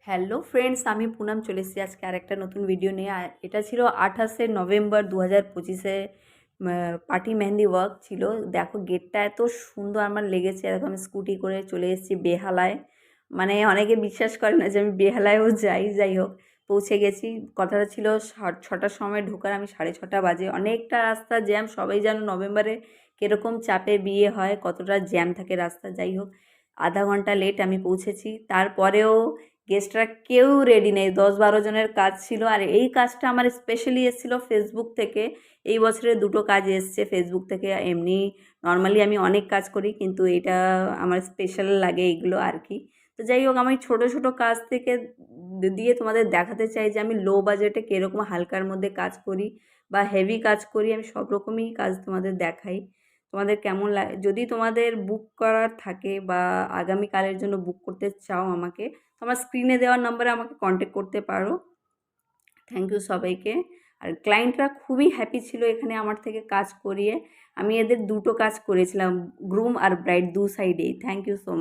Hello friends, আমি পুনম চলে এসেছি আজকে আরেকটা নতুন ভিডিও নিয়ে। এটা ছিল 28শে নভেম্বর 2025-এ পার্টি মেহেন্দি ওয়ার্ক ছিল। দেখো গেটটা এত সুন্দর আমার লেগেছে। দেখো আমি স্কুটি করে চলে এসেছি বেহালায়। মানে অনেকে বিশ্বাস করে না যে আমি বেহালায়ও যাই হোক পৌঁছে গেছি। কথাটা ছিল 6টার সময় ঢোকার, আমি 6:30 বাজে। অনেকটা রাস্তা জ্যাম, সবাই জানো নভেম্বরে কীরকম চাপে বিয়ে হয়, কতটা জ্যাম থাকে রাস্তা। যাই হোক, আধা ঘন্টা লেট আমি পৌঁছেছি। তারপরেও গেস্টরা কেউ রেডি নেই। 10-12 জনের কাজ ছিল। আর এই কাজটা আমার স্পেশালি এসেছিলো ফেসবুক থেকে। এই বছরে দুটো কাজ এসছে ফেসবুক থেকে। এমনি নর্মালি আমি অনেক কাজ করি, কিন্তু এটা আমার স্পেশাল লাগে এইগুলো আর কি। তো যাই হোক, আমি ছোট ছোট কাজ থেকে দিয়ে তোমাদের দেখাতে চাই যে আমি লো বাজেটে কীরকম হালকার মধ্যে কাজ করি বা হেভি কাজ করি। আমি সব রকমই কাজ তোমাদের দেখাই। তোমাদের কেমন লাগে, যদি তোমাদের বুক করার থাকে বা আগামীকালের জন্য বুক করতে চাও আমাকে, আমার স্ক্রিনে দেওয়ার নম্বরে আমাকে কন্ট্যাক্ট করতে পারো। থ্যাংক ইউ সবাইকে। আর ক্লায়েন্টরা খুবই হ্যাপি ছিল এখানে আমার থেকে কাজ করিয়ে। আমি এদের দুটো কাজ করেছিলাম, গ্রুম আর ব্রাইড দু সাইডেই। Thank you so much.